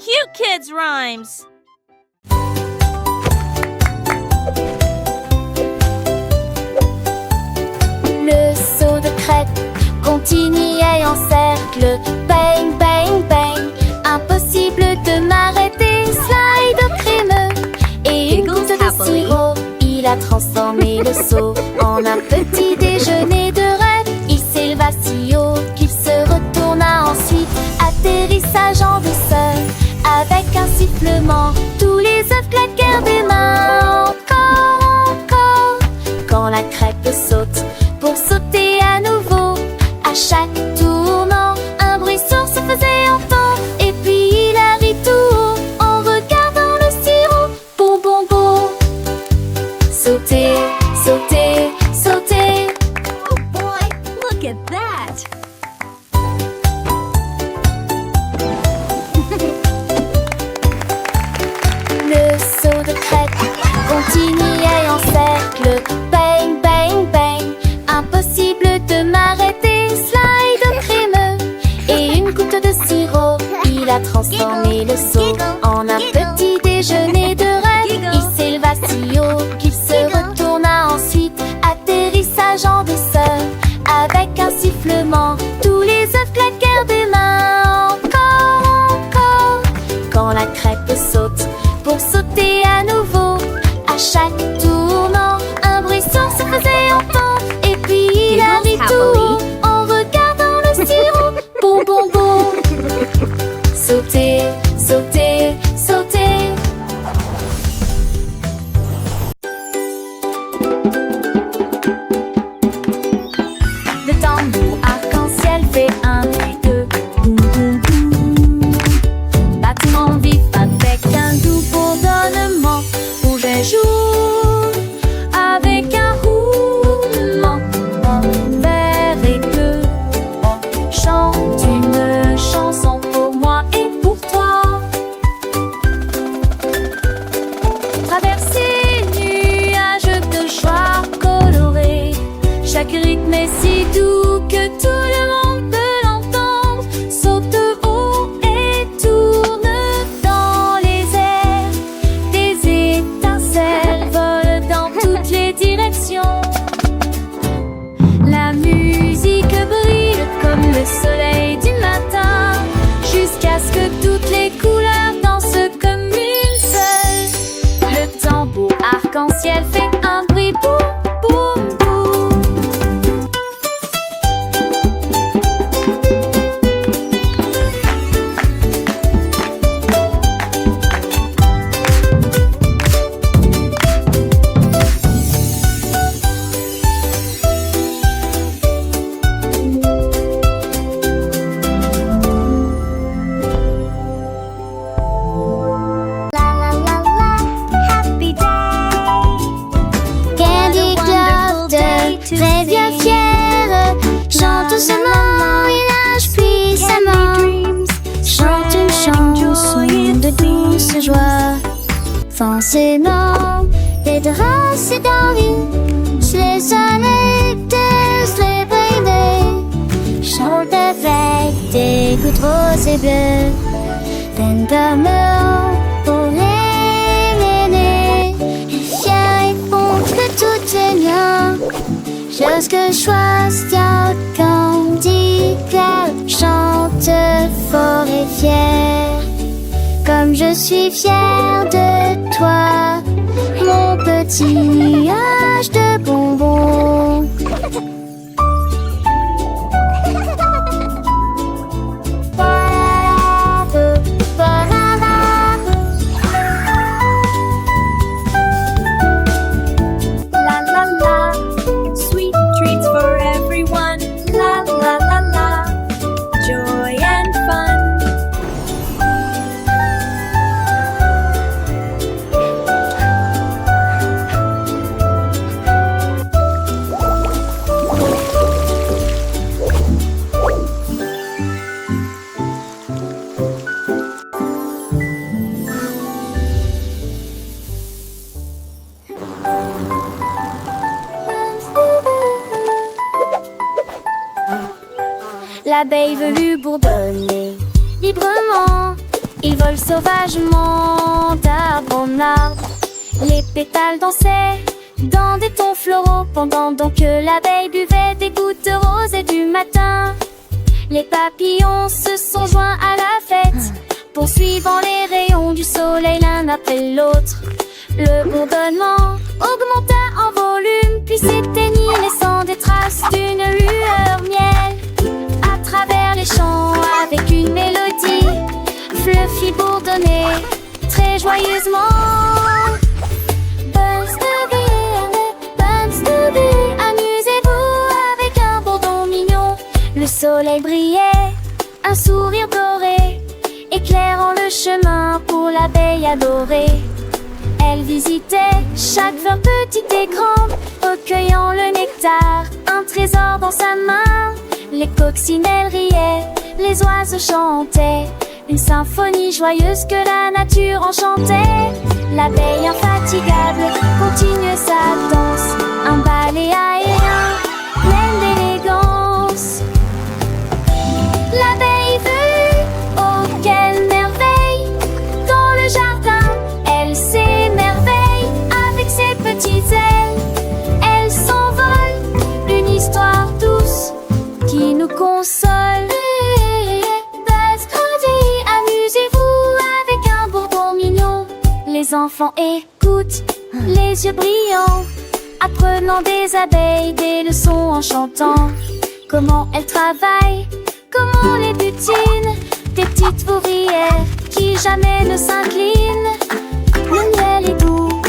Cute kids rhymes. Le saut de crêpe continuait en cercle. Bang, bang, bang. Impossible de m'arrêter. Slide crémeux et une goutte de sirop. Il a transformé le seau en un petit déjeuner de rêve. Il s'éleva si haut qu'il se retourna ensuite. Atterrissage en douceur avec un sifflement. Tous les œufs claquèrent des mains. Encore, encore. Quand la crêpe saute pour sauter à nouveau, à chaque tournant, un bruit sourd se faisait entendre. Et puis il a ri tout haut en regardant le sirop. Bon, bon, bon. Sauter, sauter, sauter. Oh boy, look at that! Le saut de crêpe continuait en cercle. Bang, bang, bang. Impossible de m'arrêter. Slide crémeux et une goutte de sirop. Il a transformé le seau en un petit déjeuner de rêve. Il s'éleva si haut qu'il se retourna ensuite. Atterrissage en douceur avec un sifflement. Tous les œufs claquèrent des mains. Encore, encore. Quand la crêpe saute pour sauter à nouveau, à chaque tournant, un bruit sourd se faisait entendre. Et puis il a ri tout haut en regardant le sirop. Bon, bon, bon. Sauter, sauter, sauter. Le tambour arc-en-ciel fait un et deux. Boum, boum, boum. Battement vif avec un doux bourdonnement. Rouge et jaune avec un roulement. Vert et bleu chante une chanson pour moi et pour toi. Traverser nuages de joie colorés. Chaque rythme est si doux que tout le monde peut l'entendre. Saute haut et tourne dans les airs. Des étincelles volent dans toutes les directions. La musique brille comme le soleil du matin, jusqu'à ce que toutes les couleurs dansent comme une seule. Le tambour arc-en-ciel fait un bruit boum, boum, boum. La la la la, happy day. Candy Club très bien fier. Chante doucement et lâche puissamment. Chante une chanson de douce joie. Forcément, les draps et d'envie. Les anecdotes, les baby. Chante avec des gouttes roses et bleues. Peine d'amour pour les nénés. Et fier et bon que tout est bien. Jusque choisis Candy Club. Chante fort et fier. Comme je suis fière de toi, mon petit nuage de bonbons. La la la, sweet treats for everyone. La la la la, joy and fun. L'abeille velue bourdonnait librement. Ils volent sauvagement d'arbre en arbre. Les pétales dansaient dans des tons floraux, pendant donc que l'abeille buvait des gouttes roses et du matin. Les papillons se sont joints à la fête, poursuivant les rayons du soleil l'un après l'autre. Le bourdonnement augmenta en volume, puis s'éteignit, laissant des traces d'une lueur miel. À travers les champs, avec une mélodie, Fluffy bourdonnait très joyeusement. Buns to be, amusez-vous avec un bourdon mignon. Le soleil brillait, un sourire doré, éclairant le chemin pour l'abeille adorée. Elle visitait chaque fleur petite et grande, recueillant le nectar, un trésor dans sa main. Les coccinelles riaient, les oiseaux chantaient, une symphonie joyeuse que la nature enchantait. L'abeille infatigable continuait sa danse, un ballet aérien plein d'élégance. L'abeille vue, oh quelle merveille! Dans le jardin, elle s'émerveille avec ses petites ailes. Elle s'envole, une histoire douce qui nous console. Amusez-vous avec un bourdon mignon. Les enfants écoutent, les yeux brillants, apprenant des abeilles des leçons en chantant. Comment elles travaillent, comment les butinent, des petites ouvrières qui jamais ne s'inclinent. Le miel est doux,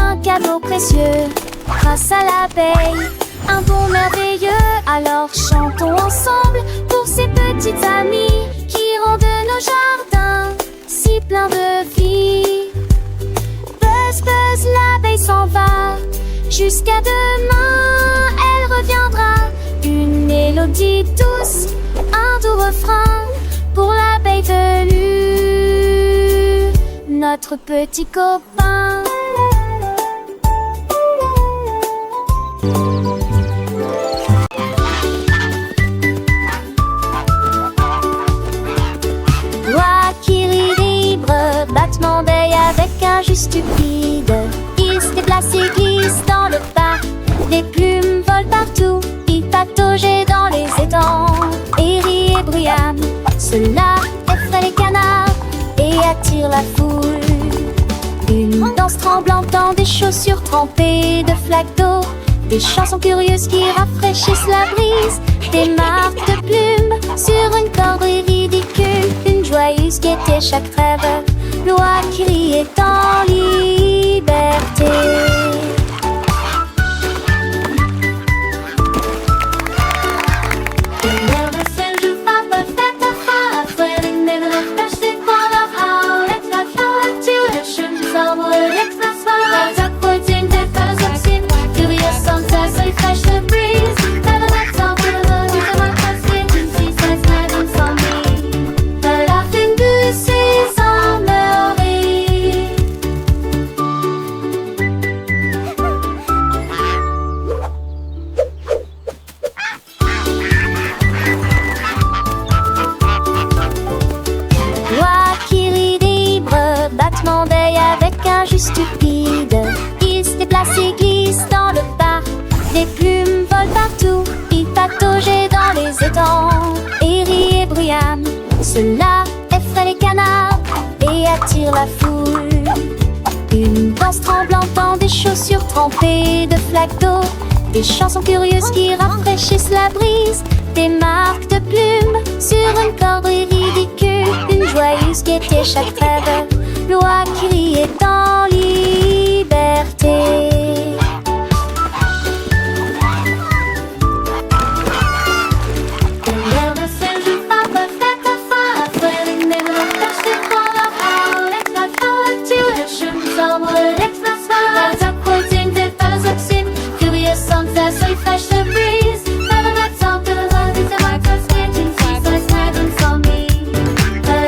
un cadeau précieux, grâce à l'abeille, un don merveilleux. Alors chantons ensemble pour ces petites amies qui rendent nos jardins si pleins de vie. Buzz, buzz, l'abeille s'en va, jusqu'à demain elle reviendra. Une mélodie douce, un doux refrain pour l'abeille velue, notre petit copain. Loi qui rit libre, battement d'œil avec un jeu stupide. Il se déplace et glisse dans le parc, des plumes volent partout. Il pataugeait dans les étangs, Eri et Brian. Cela effraie les canards et attire la foule. Une danse tremblante dans des chaussures trempées de flaques d'eau, des chansons curieuses qui rafraîchissent la brise, des marques de plumes sur une corde ridicule. Une joyeuse gaieté chaque trêve, loi qui riait en liberté. Stupide, il se déplace et glisse dans le parc, des plumes volent partout. Il pataugeait dans les étangs, Eri et Brian. Cela effraie les canards et attire la foule. Une danse tremblante dans des chaussures trempées de flaques d'eau, des chansons curieuses qui rafraîchissent la brise, des marques de plumes sur une corde ridicule. Une joyeuse gaieté chaque trêve, loi qui riait en liberté.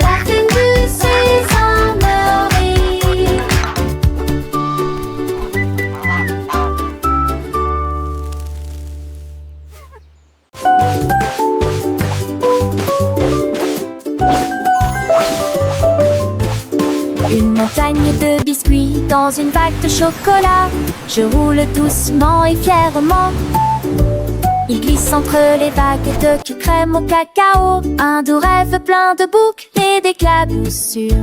Laughing goose is on the montagne de biscuits dans une vague de chocolat. Je roule doucement et fièrement. Il glisse entre les vagues de crème au cacao. Un doux rêve plein de boucles et d'éclaboussures.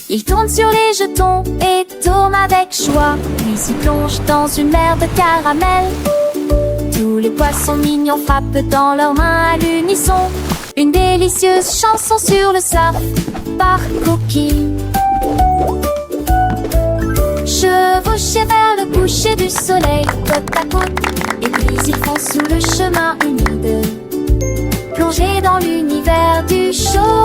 Il tourne sur les jetons et tourne avec joie. Puis il plonge dans une mer de caramel. Tous les poissons mignons frappent dans leurs mains à l'unisson. Une délicieuse chanson sur le surf par Cookie. Chevauchés vers le coucher du soleil, côte à côte. Et puis ils font sous le chemin humide, plongés dans l'univers du show.